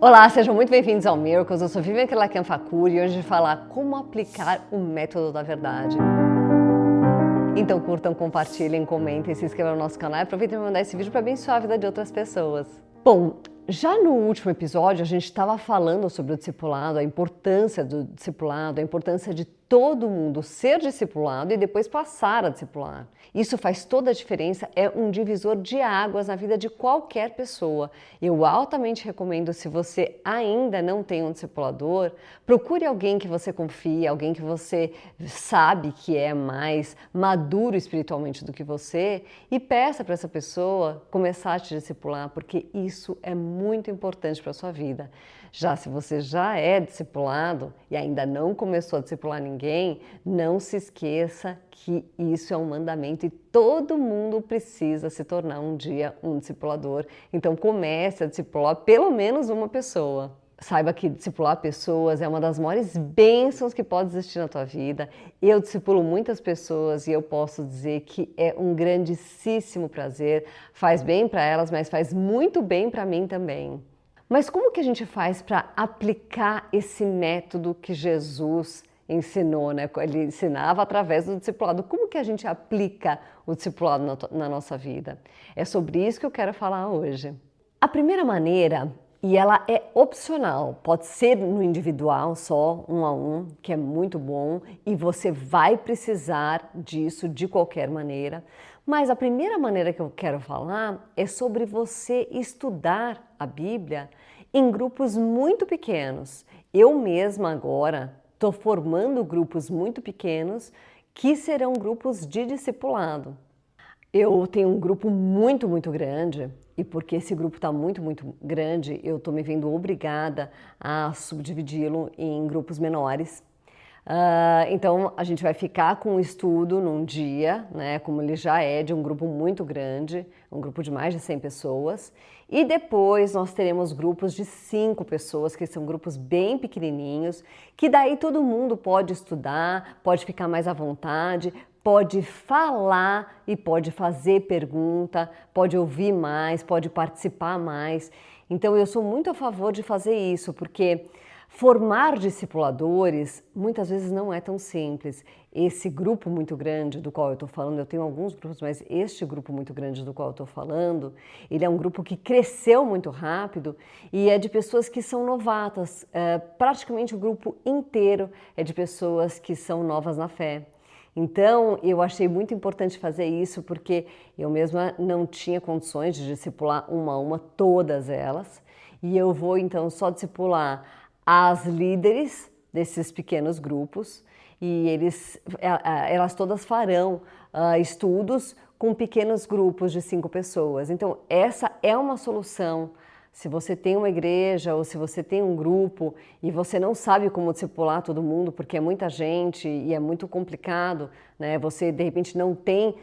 Olá, sejam muito bem-vindos ao Miracles. Eu sou Vivian Kelaken-Facuri e hoje vou falar como aplicar o método da verdade. Então curtam, compartilhem, comentem, se inscrevam no nosso canal e aproveitem para mandar esse vídeo para abençoar a vida de outras pessoas. Bom, já no último episódio a gente estava falando sobre o discipulado, a importância do discipulado, a importância de todo mundo ser discipulado e depois passar a discipular. Isso faz toda a diferença, é um divisor de águas na vida de qualquer pessoa. Eu altamente recomendo, se você ainda não tem um discipulador, procure alguém que você confie, alguém que você sabe que é mais maduro espiritualmente do que você e peça para essa pessoa começar a te discipular, porque isso é muito importante para a sua vida. Já se você já é discipulado e ainda não começou a discipular ninguém, não se esqueça que isso é um mandamento e todo mundo precisa se tornar um dia um discipulador. Então comece a discipular pelo menos uma pessoa. Saiba que discipular pessoas é uma das maiores bênçãos que pode existir na tua vida. Eu discipulo muitas pessoas e eu posso dizer que é um grandíssimo prazer. Faz bem para elas, mas faz muito bem para mim também. Mas como que a gente faz para aplicar esse método que Jesus ensinou, né? Ele ensinava através do discipulado. Como que a gente aplica o discipulado na nossa vida? É sobre isso que eu quero falar hoje. A primeira maneira, e ela é opcional, pode ser no individual, só um a um, que é muito bom, e você vai precisar disso de qualquer maneira. Mas a primeira maneira que eu quero falar é sobre você estudar a Bíblia em grupos muito pequenos. Eu mesma agora estou formando grupos muito pequenos que serão grupos de discipulado. Eu tenho um grupo muito grande e porque esse grupo está muito grande, eu estou me vendo obrigada a subdividi-lo em grupos menores. Então a gente vai ficar com o estudo num dia, né, como ele já é de um grupo muito grande, um grupo de mais de 100 pessoas, e depois nós teremos grupos de 5 pessoas, que são grupos bem pequenininhos, que daí todo mundo pode estudar, pode ficar mais à vontade, pode falar e pode fazer pergunta, pode ouvir mais, pode participar mais. Então eu sou muito a favor de fazer isso, porque formar discipuladores muitas vezes não é tão simples. Esse grupo muito grande do qual eu estou falando, eu tenho alguns grupos, mas este grupo muito grande do qual eu estou falando, ele é um grupo que cresceu muito rápido e é de pessoas que são novatas. Praticamente o grupo inteiro é de pessoas que são novas na fé. Então, eu achei muito importante fazer isso porque eu mesma não tinha condições de discipular uma a uma todas elas e eu vou então só discipular as líderes desses pequenos grupos e elas todas farão estudos com pequenos grupos de 5 pessoas. Então, essa é uma solução. Se você tem uma igreja ou se você tem um grupo e você não sabe como discipular todo mundo, porque é muita gente e é muito complicado, né? Você de repente não tem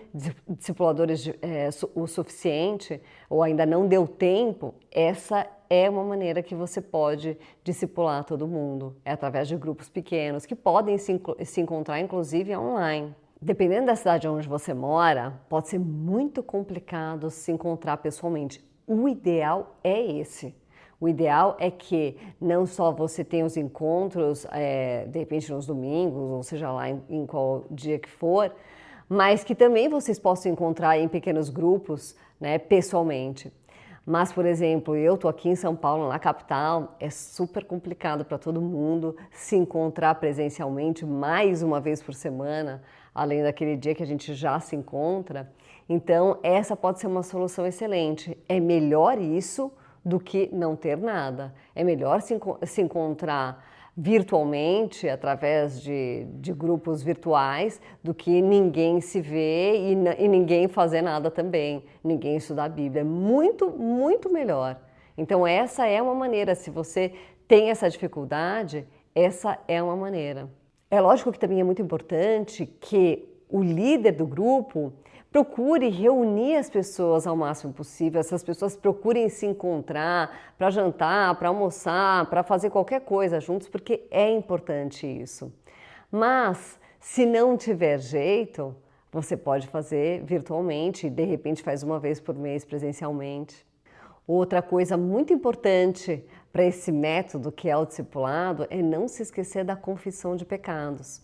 discipuladores o suficiente ou ainda não deu tempo, essa é uma maneira que você pode discipular todo mundo. É através de grupos pequenos que podem se encontrar inclusive online. Dependendo da cidade onde você mora, pode ser muito complicado se encontrar pessoalmente. O ideal é esse. O ideal é que não só você tenha os encontros, de repente nos domingos, ou seja lá em qual dia que for, mas que também vocês possam encontrar em pequenos grupos, né, pessoalmente. Mas, por exemplo, eu estou aqui em São Paulo, na capital, é super complicado para todo mundo se encontrar presencialmente mais uma vez por semana, além daquele dia que a gente já se encontra. Então, essa pode ser uma solução excelente. É melhor isso do que não ter nada. É melhor se encontrar virtualmente, através de grupos virtuais, do que ninguém se ver e ninguém fazer nada também, ninguém estudar a Bíblia. É muito melhor. Então essa é uma maneira, se você tem essa dificuldade, essa é uma maneira. É lógico que também é muito importante que o líder do grupo procure reunir as pessoas ao máximo possível, essas pessoas procurem se encontrar para jantar, para almoçar, para fazer qualquer coisa juntos, porque é importante isso. Mas, se não tiver jeito, você pode fazer virtualmente, de repente faz uma vez por mês presencialmente. Outra coisa muito importante para esse método que é o discipulado é não se esquecer da confissão de pecados.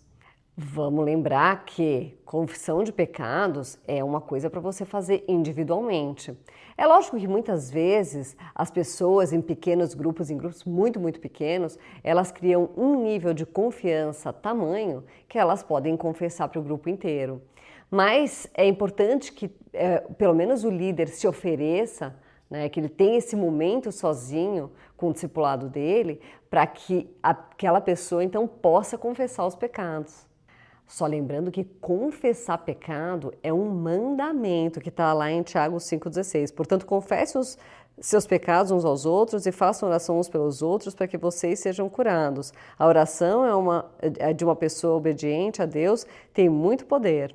Vamos lembrar que confissão de pecados é uma coisa para você fazer individualmente. É lógico que muitas vezes as pessoas em pequenos grupos, em grupos muito pequenos, elas criam um nível de confiança tamanho que elas podem confessar para o grupo inteiro. Mas é importante que pelo menos o líder se ofereça, né, que ele tenha esse momento sozinho com o discipulado dele, para que aquela pessoa então possa confessar os pecados. Só lembrando que confessar pecado é um mandamento que está lá em Tiago 5,16. Portanto, confesse os seus pecados uns aos outros e façam oração uns pelos outros para que vocês sejam curados. A oração é de uma pessoa obediente a Deus, tem muito poder.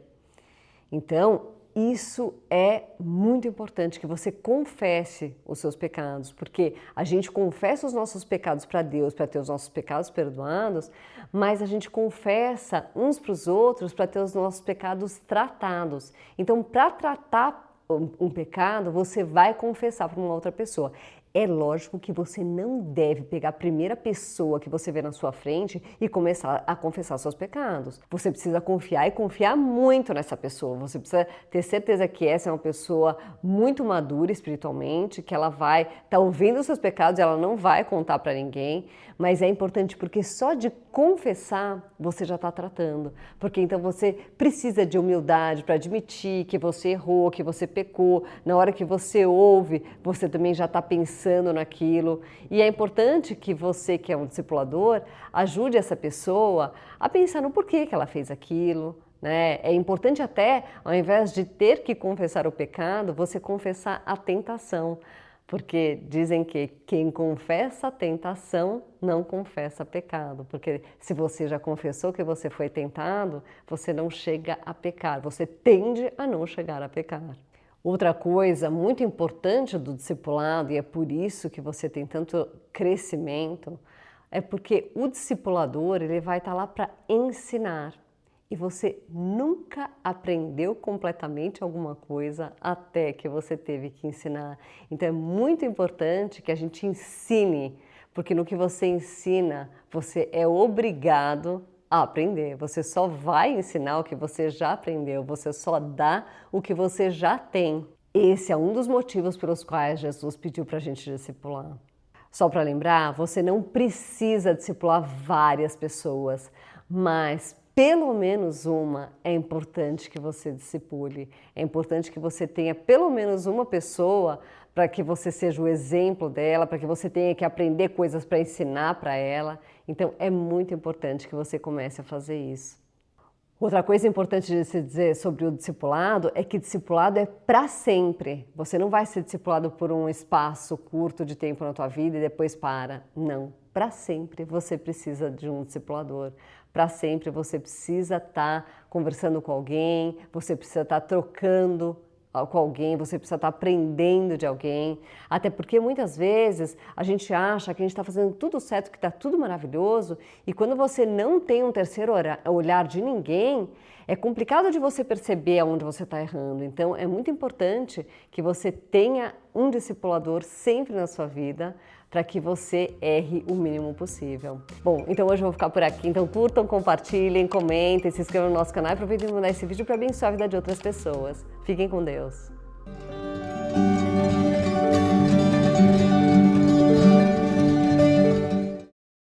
Então, isso é muito importante, que você confesse os seus pecados, porque a gente confessa os nossos pecados para Deus, para ter os nossos pecados perdoados, mas a gente confessa uns para os outros para ter os nossos pecados tratados. Então, para tratar um pecado, você vai confessar para uma outra pessoa. É lógico que você não deve pegar a primeira pessoa que você vê na sua frente e começar a confessar seus pecados. Você precisa confiar e confiar muito nessa pessoa. Você precisa ter certeza que essa é uma pessoa muito madura espiritualmente, que ela vai estar ouvindo os seus pecados e ela não vai contar para ninguém. Mas é importante porque só de confessar você já está tratando. Porque então você precisa de humildade para admitir que você errou, que você pecou. Na hora que você ouve, você também já está pensando naquilo. E é importante que você, que é um discipulador, ajude essa pessoa a pensar no porquê que ela fez aquilo, né? É importante até, ao invés de ter que confessar o pecado, você confessar a tentação. Porque dizem que quem confessa a tentação não confessa pecado. Porque se você já confessou que você foi tentado, você não chega a pecar, você tende a não chegar a pecar. Outra coisa muito importante do discipulado, e é por isso que você tem tanto crescimento, é porque o discipulador ele vai estar lá para ensinar. E você nunca aprendeu completamente alguma coisa até que você teve que ensinar. Então é muito importante que a gente ensine, porque no que você ensina, você é obrigado a aprender. Você só vai ensinar o que você já aprendeu, você só dá o que você já tem. Esse é um dos motivos pelos quais Jesus pediu para a gente discipular. Só para lembrar, você não precisa discipular várias pessoas, mas pelo menos uma é importante que você discipule. É importante que você tenha pelo menos uma pessoa para que você seja o exemplo dela, para que você tenha que aprender coisas para ensinar para ela. Então é muito importante que você comece a fazer isso. Outra coisa importante de se dizer sobre o discipulado é que discipulado é para sempre. Você não vai ser discipulado por um espaço curto de tempo na tua vida e depois para. Não, para sempre você precisa de um discipulador. Para sempre você precisa estar conversando com alguém, você precisa estar trocando com alguém, você precisa estar aprendendo de alguém, até porque muitas vezes a gente acha que a gente está fazendo tudo certo, que está tudo maravilhoso, e quando você não tem um terceiro olhar de ninguém, é complicado de você perceber aonde você está errando. Então é muito importante que você tenha um discipulador sempre na sua vida, para que você erre o mínimo possível. Bom, então hoje eu vou ficar por aqui. Então curtam, compartilhem, comentem, se inscrevam no nosso canal e aproveitem de mandar esse vídeo para abençoar a vida de outras pessoas. Fiquem com Deus!